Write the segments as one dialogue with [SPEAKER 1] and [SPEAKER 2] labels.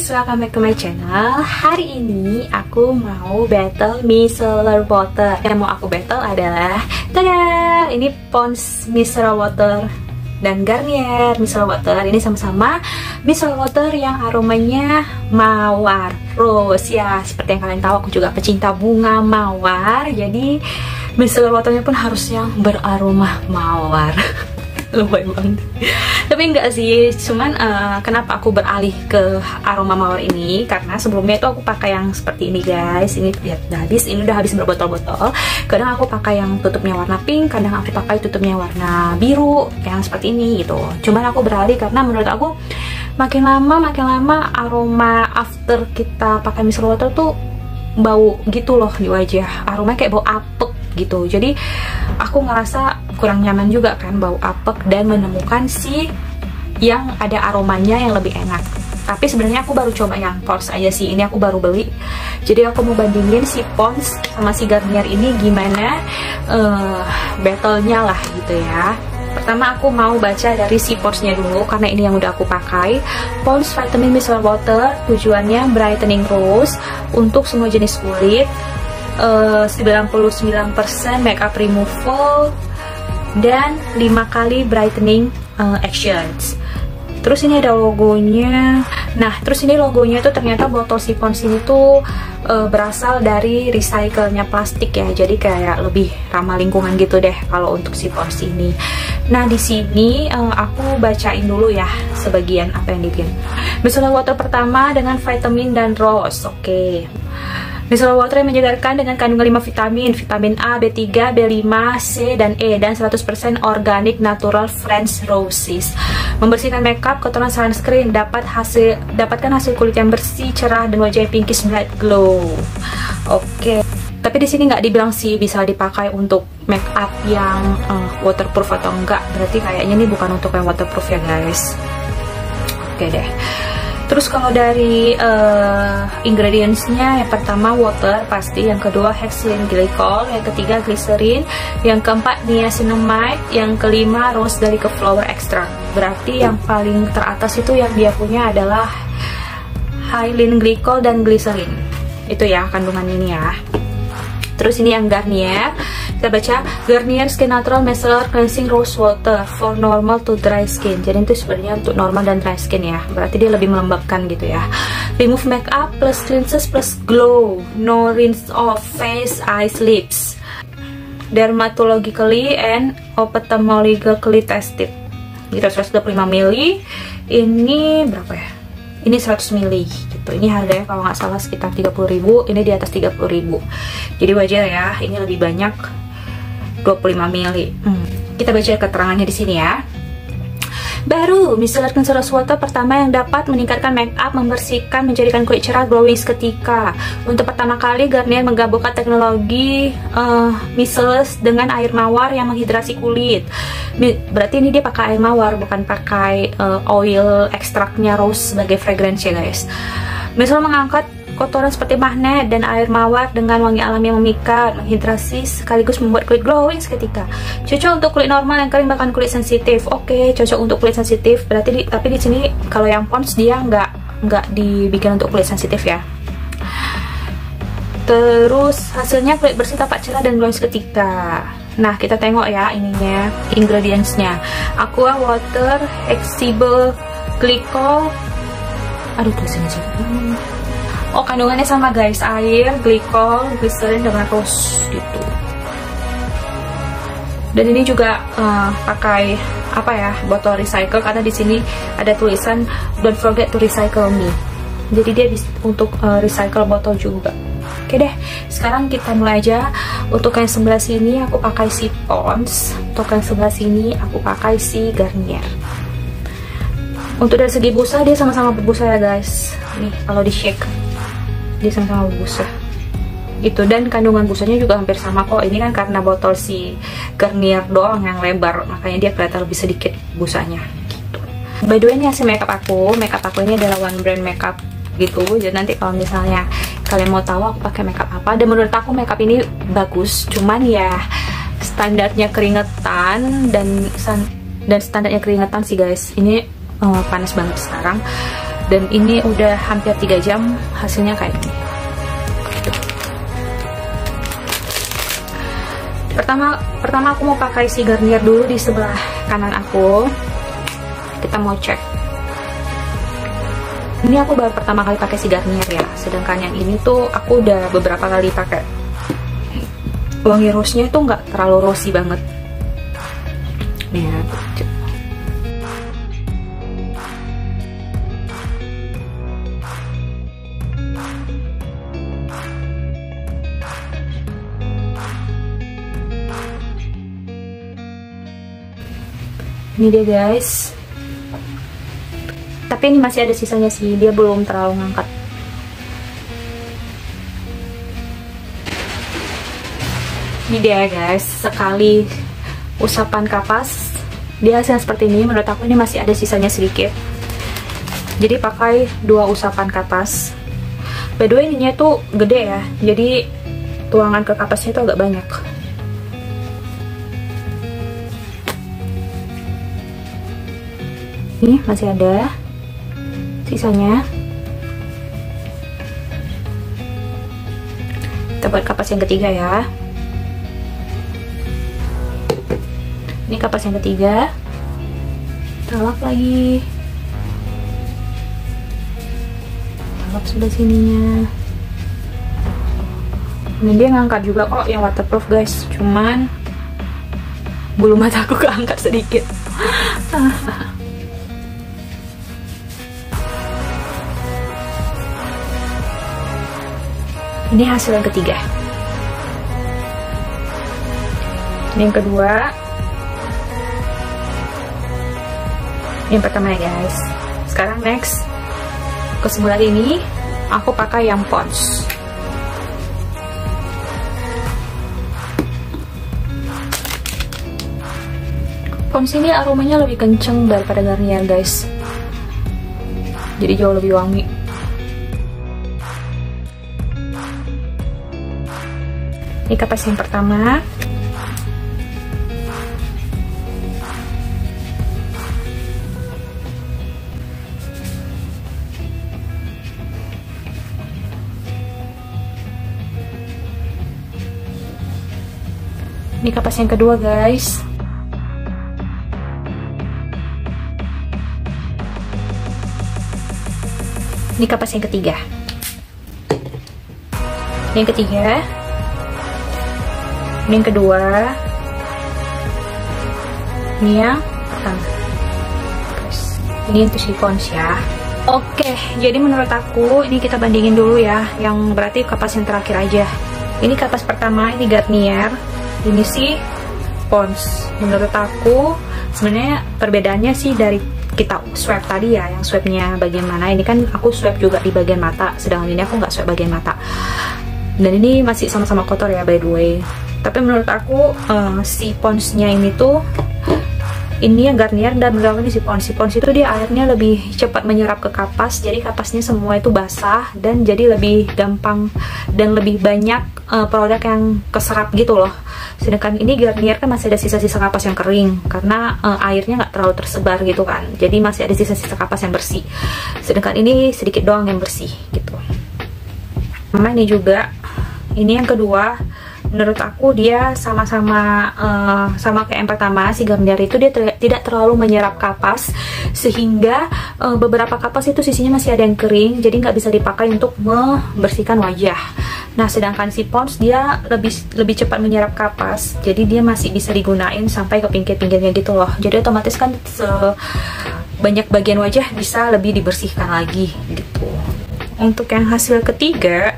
[SPEAKER 1] guys, welcome back to my channel. Hari ini aku mau battle micellar water. Yang mau aku battle adalah tada! Ini Pond's micellar water dan Garnier micellar water. Ini sama-sama micellar water yang aromanya mawar rose ya. Seperti yang kalian tahu, aku juga pecinta bunga mawar. Jadi micellar waternya pun harus yang beraroma mawar. Lebay banget. Tapi enggak sih, cuman kenapa aku beralih ke aroma mawar ini, karena sebelumnya itu aku pakai yang seperti ini guys. Ini lihat udah habis berbotol-botol. Kadang aku pakai yang tutupnya warna pink, kadang aku pakai tutupnya warna biru yang seperti ini gitu. Cuman aku beralih karena menurut aku makin lama aroma after kita pakai micellar water tuh bau gitu loh di wajah. Aromanya kayak bau apek gitu. Jadi aku ngerasa kurang nyaman juga kan bau apek, dan menemukan si yang ada aromanya yang lebih enak. Tapi sebenarnya aku baru coba yang Pond's aja sih. Ini aku baru beli. Jadi aku mau bandingin si Pond's sama si Garnier ini gimana battle-nya lah gitu ya. Pertama aku mau baca dari si Pond's-nya dulu karena ini yang udah aku pakai. Pond's Vitamin Micellar Water, tujuannya brightening rose untuk semua jenis kulit. 99% makeup removal dan 5 kali brightening actions. Terus ini ada logonya. Nah, terus ini logonya tuh ternyata botol si Pond's ini tuh berasal dari recycle-nya plastik ya. Jadi kayak lebih ramah lingkungan gitu deh kalau untuk si Pond's ini. Nah, di sini aku bacain dulu ya sebagian apa yang dibikin. Micellar water pertama dengan vitamin dan rose. Oke. Micellar water yang menyegarkan dengan kandungan 5 vitamin A, B3, B5, C, dan E, dan 100% organic natural French roses. Membersihkan makeup, kotoran sunscreen, dapatkan hasil kulit yang bersih, cerah, dan wajah pinkish bright glow. Oke. Tapi di sini nggak dibilang sih bisa dipakai untuk makeup yang waterproof atau enggak. Berarti kayaknya ini bukan untuk yang waterproof ya guys. Oke deh. Terus kalau dari ingredientsnya, yang pertama water pasti, yang kedua hexylene glycol, yang ketiga glycerin, yang keempat niacinamide, yang kelima rose dari ke flower extract. Berarti yang paling teratas itu yang dia punya adalah hyaline glycol dan glycerin. Itu ya kandungan ini ya. Terus ini yang Garnier, kita baca Garnier Skin Natural Micellar Cleansing Rose Water for normal to dry skin. Jadi itu sebenarnya untuk normal dan dry skin ya. Berarti dia lebih melembabkan gitu ya. Remove makeup plus cleanses plus glow. No rinse off face, eyes, lips. Dermatologically and ophthalmologically tested. Gitu 125 ml. Ini berapa ya? Ini 100 ml gitu. Ini harganya kalau nggak salah sekitar 30.000. Ini di atas 30.000. Jadi wajar ya, ini lebih banyak 25 ml. Kita baca keterangannya di sini ya. Baru, micellar cleanser water pertama yang dapat meningkatkan makeup, membersihkan, menjadikan kulit cerah, glowing seketika. Untuk pertama kali Garnier menggabungkan teknologi micellar dengan air mawar yang menghidrasi kulit. Berarti ini dia pakai air mawar, bukan pakai oil ekstraknya rose sebagai fragrance ya guys. Micellar mengangkat kotoran seperti magnet dan air mawar dengan wangi alami yang memikat, menghidrasi sekaligus membuat kulit glowing seketika. Cocok untuk kulit normal yang kering bahkan kulit sensitif. Oke, cocok untuk kulit sensitif. Berarti tapi di sini kalau yang Pond's dia nggak dibikin untuk kulit sensitif ya. Terus hasilnya kulit bersih, tampak cerah dan glowing seketika. Nah, kita tengok ya ininya, ingredientsnya. Aqua water, hexyl glycol. Aduh, tulisannya sih. Oh, kandungannya sama guys, air, glycol, glycerin dengan rose gitu. Dan ini juga pakai apa ya, botol recycle, karena di sini ada tulisan don't forget to recycle me. Jadi dia untuk recycle botol juga. Oke deh, sekarang kita mulai aja. Untuk yang sebelah sini aku pakai si Pond's, untuk yang sebelah sini aku pakai si Garnier. Untuk dari segi busa dia sama-sama berbusa ya guys. Nih kalau di shake dia sama-sama busa itu, dan kandungan busanya juga hampir sama kok. Ini kan karena botol si Garnier doang yang lebar, makanya dia kelihatan lebih sedikit busanya gitu. By the way, ini hasil makeup aku. Makeup aku ini adalah one brand makeup gitu. Jadi nanti kalau misalnya kalian mau tahu aku pakai makeup apa, dan menurut aku makeup ini bagus, cuman ya standarnya keringetan dan standarnya keringetan sih guys. Ini panas banget sekarang. Dan ini udah hampir 3 jam, hasilnya kayak gini. Pertama aku mau pakai si Garnier dulu di sebelah kanan aku. Kita mau cek. Ini aku baru pertama kali pakai si Garnier ya. Sedangkan yang ini tuh aku udah beberapa kali pakai. Wangi rose-nya tuh nggak terlalu rosy banget. Nih ya, cek. Ini dia guys, tapi ini masih ada sisanya sih, dia belum terlalu ngangkat. Ini dia guys, sekali usapan kapas dia hasilnya seperti ini. Menurut aku ini masih ada sisanya sedikit, jadi pakai 2 usapan kapas. By the way ininya tuh gede ya, jadi tuangan ke kapasnya tuh agak banyak. Ini masih ada sisanya. Kita buat kapas yang ketiga ya. Ini kapas yang ketiga. Kita lap lagi. Kita lap sebelah sininya. Ini dia ngangkat juga kok yang waterproof guys, cuman bulu mataku keangkat sedikit. Ini hasil yang ketiga. Ini yang kedua. Ini yang pertama ya guys. Sekarang next, ke sebelah ini aku pakai yang Pond's. Pond's ini aromanya lebih kenceng daripada Garnier guys, jadi jauh lebih wangi. Ini kapas yang pertama. Ini kapas yang kedua guys. Ini kapas yang ketiga. Yang ketiga. Ini yang kedua. Ini yang pertama. Ini untuk si Pond's ya. Oke, jadi menurut aku ini kita bandingin dulu ya, yang berarti kapas yang terakhir aja. Ini kapas pertama, ini Garnier, ini si Pond's. Menurut aku sebenarnya perbedaannya sih dari kita swab tadi ya, yang swabnya bagian mana. Ini kan aku swab juga di bagian mata, sedangkan ini aku nggak swab bagian mata. Dan ini masih sama-sama kotor ya by the way. Tapi menurut aku si Pond's-nya ini tuh, ini yang Garnier, dan menurut aku si Pond's itu dia airnya lebih cepat menyerap ke kapas, jadi kapasnya semua itu basah dan jadi lebih gampang dan lebih banyak produk yang keserap gitu loh. Sedangkan ini Garnier kan masih ada sisa-sisa kapas yang kering karena airnya nggak terlalu tersebar gitu kan, jadi masih ada sisa-sisa kapas yang bersih. Sedangkan ini sedikit doang yang bersih gitu. Sama ini juga, ini yang kedua. Menurut aku dia sama-sama sama kayak yang pertama, si Garnier itu dia tidak terlalu menyerap kapas, sehingga beberapa kapas itu sisinya masih ada yang kering, jadi nggak bisa dipakai untuk membersihkan wajah. Nah sedangkan si Pond's dia lebih cepat menyerap kapas, jadi dia masih bisa digunain sampai ke pinggir-pinggirnya gitu loh. Jadi otomatis kan banyak bagian wajah bisa lebih dibersihkan lagi gitu. Untuk yang hasil ketiga,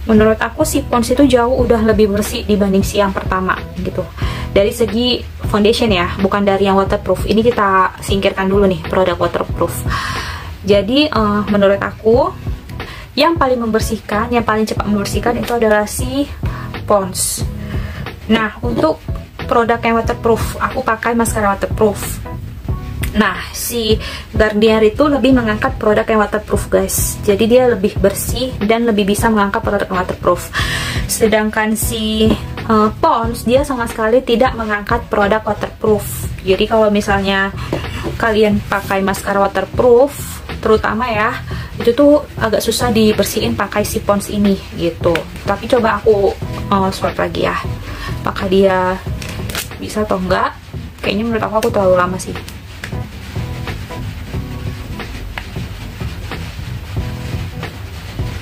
[SPEAKER 1] menurut aku si Pond's itu jauh udah lebih bersih dibanding si yang pertama gitu. Dari segi foundation ya, bukan dari yang waterproof. Ini kita singkirkan dulu nih produk waterproof. Jadi menurut aku yang paling membersihkan, yang paling cepat membersihkan itu adalah si Pond's. Nah untuk produk yang waterproof, aku pakai maskara waterproof. Nah, si Garnier itu lebih mengangkat produk yang waterproof guys. Jadi dia lebih bersih dan lebih bisa mengangkat produk yang waterproof. Sedangkan si Pond's dia sama sekali tidak mengangkat produk waterproof. Jadi kalau misalnya kalian pakai maskara waterproof, terutama ya, itu tuh agak susah dibersihin pakai si Pond's ini gitu. Tapi coba aku swipe lagi ya, apakah dia bisa atau enggak. Kayaknya menurut aku terlalu lama sih.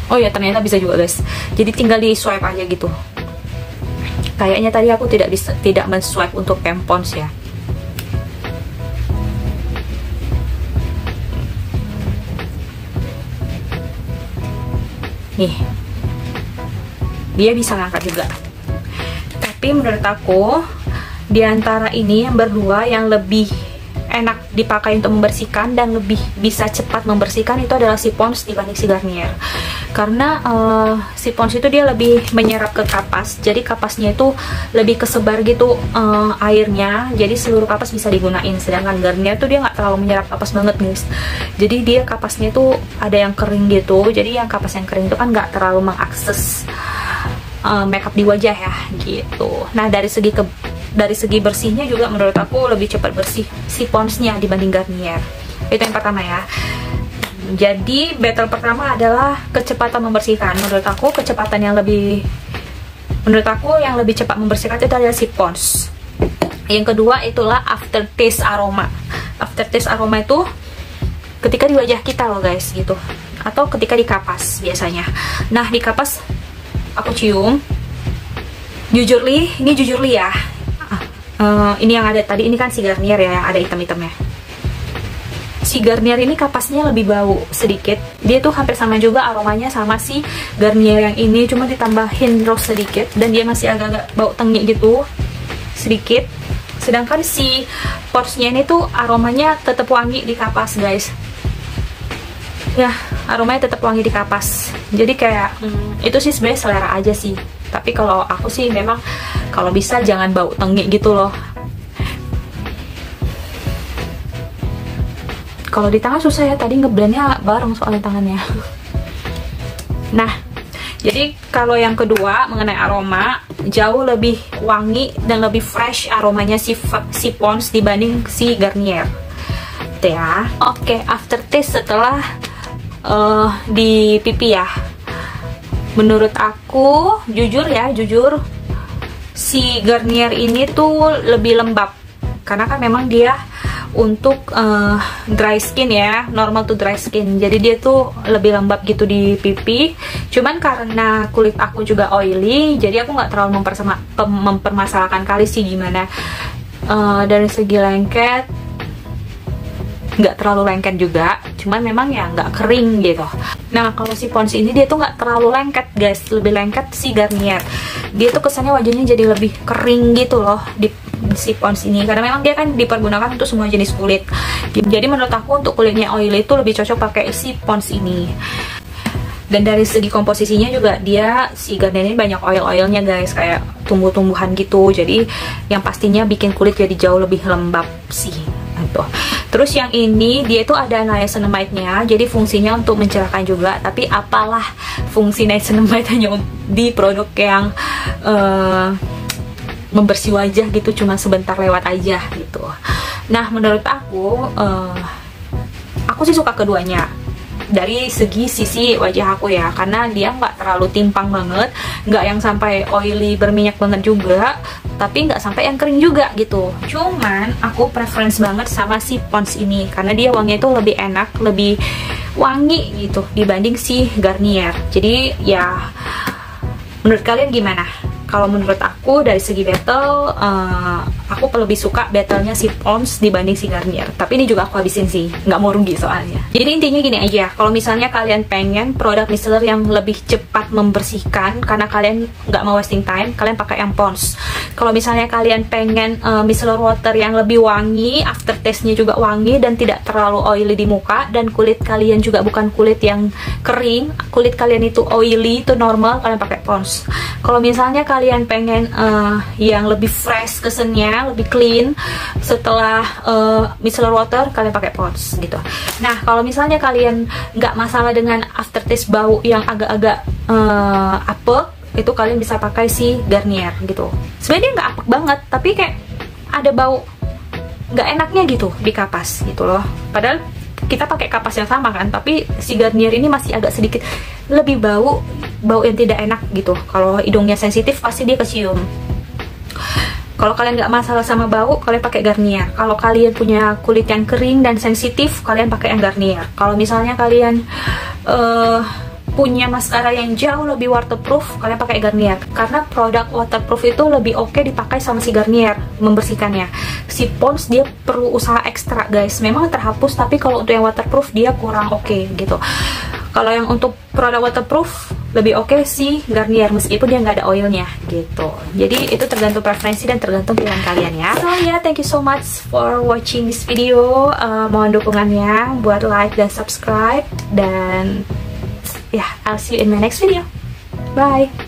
[SPEAKER 1] Oh ya, ternyata bisa juga guys, jadi tinggal di swipe aja gitu. Kayaknya tadi aku tidak men-swipe untuk Pond's ya. Nih, dia bisa ngangkat juga. Tapi menurut aku, di antara ini yang berdua yang lebih enak dipakai untuk membersihkan dan lebih bisa cepat membersihkan itu adalah si Pond's dibanding si Garnier. Karena si Pond's itu dia lebih menyerap ke kapas, jadi kapasnya itu lebih kesebar gitu airnya, jadi seluruh kapas bisa digunain. Sedangkan Garnier tuh dia nggak terlalu menyerap kapas banget guys, jadi dia kapasnya itu ada yang kering gitu, jadi yang kapas yang kering itu kan nggak terlalu mengakses makeup di wajah ya gitu. Nah dari segi bersihnya juga menurut aku lebih cepat bersih si Pond's-nya dibanding Garnier. Itu yang pertama ya. Jadi battle pertama adalah kecepatan membersihkan. Menurut aku yang lebih cepat membersihkan itu adalah si Pond's. Yang kedua itulah aftertaste aroma. Aftertaste aroma itu ketika di wajah kita loh guys gitu, atau ketika di kapas biasanya. Nah di kapas aku cium, jujur li ya. Ini yang ada tadi, ini kan si Garnier ya, yang ada hitam-hitamnya. Si Garnier ini kapasnya lebih bau sedikit. Dia tuh hampir sama juga aromanya sama si Garnier yang ini, cuma ditambahin rose sedikit dan dia masih agak-agak bau tengi gitu sedikit. Sedangkan si Pond's-nya ini tuh aromanya tetap wangi di kapas guys. Ya, aromanya tetap wangi di kapas. Jadi kayak itu sih sebenarnya selera aja sih. Tapi kalau aku sih memang kalau bisa jangan bau tengi gitu loh. Kalau di tangan susah ya, tadi ngeblendnya bareng soalnya tangannya. Nah, jadi kalau yang kedua mengenai aroma, jauh lebih wangi dan lebih fresh aromanya si Pond's dibanding si Garnier. Gitu ya. Oke, aftertaste setelah di pipi ya. Menurut aku, jujur si Garnier ini tuh lebih lembab. Karena kan memang dia untuk dry skin ya, normal to dry skin, jadi dia tuh lebih lembab gitu di pipi. Cuman karena kulit aku juga oily, jadi aku nggak terlalu mempermasalahkan kali sih gimana. Dari segi lengket nggak terlalu lengket juga, cuman memang ya nggak kering gitu. Nah kalau si Pond's ini dia tuh nggak terlalu lengket guys, lebih lengket si Garnier. Dia tuh kesannya wajahnya jadi lebih kering gitu loh di si Pond's ini, karena memang dia kan dipergunakan untuk semua jenis kulit. Jadi menurut aku untuk kulitnya oily itu lebih cocok pakai si Pond's ini. Dan dari segi komposisinya juga dia si Garnier ini banyak oil-oilnya guys, kayak tumbuh-tumbuhan gitu. Jadi yang pastinya bikin kulit jadi jauh lebih lembab sih. Gitu. Terus yang ini dia itu ada niacinamide-nya, jadi fungsinya untuk mencerahkan juga. Tapi apalah fungsi niacinamide hanya di produk yang membersih wajah gitu, cuma sebentar lewat aja gitu. Nah menurut aku sih suka keduanya dari segi sisi wajah aku ya, karena dia nggak terlalu timpang banget, nggak yang sampai oily berminyak banget juga, tapi nggak sampai yang kering juga gitu. Cuman aku preference banget sama si Pond's ini karena dia wanginya itu lebih enak, lebih wangi gitu dibanding si Garnier. Jadi ya menurut kalian gimana? Kalau menurut aku dari segi battle, aku lebih suka battlenya si Pond's dibanding si Garnier. Tapi ini juga aku habisin sih, nggak mau rugi soalnya. Jadi intinya gini aja, kalau misalnya kalian pengen produk micellar yang lebih cepat membersihkan, karena kalian nggak mau wasting time, kalian pakai yang Pond's. Kalau misalnya kalian pengen micellar water yang lebih wangi, aftertaste-nya juga wangi dan tidak terlalu oily di muka, dan kulit kalian juga bukan kulit yang kering, kulit kalian itu oily, itu normal, kalian pakai Pond's. Kalau misalnya kalian pengen yang lebih fresh kesennya, lebih clean setelah micellar water, kalian pakai Pond's gitu. Nah kalau misalnya kalian nggak masalah dengan aftertaste bau yang agak-agak apek, itu kalian bisa pakai si Garnier gitu. Sebenarnya dia nggak apek banget, tapi kayak ada bau nggak enaknya gitu di kapas gitu loh. Padahal kita pakai kapas yang sama kan, tapi si Garnier ini masih agak sedikit lebih bau yang tidak enak gitu. Kalau hidungnya sensitif pasti dia kecium. Kalau kalian nggak masalah sama bau, kalian pakai Garnier. Kalau kalian punya kulit yang kering dan sensitif, kalian pakai yang Garnier. Kalau misalnya kalian punya maskara yang jauh lebih waterproof, kalian pakai Garnier. Karena produk waterproof itu lebih oke dipakai sama si Garnier membersihkannya. Si Pond's dia perlu usaha ekstra guys. Memang terhapus, tapi kalau untuk yang waterproof dia kurang oke gitu. Kalau yang untuk produk waterproof lebih oke sih Garnier, meskipun dia nggak ada oilnya gitu. Jadi itu tergantung preferensi dan tergantung pilihan kalian ya. So yeah, thank you so much for watching this video. Mohon dukungannya buat like dan subscribe, dan yeah, I'll see you in my next video. Bye.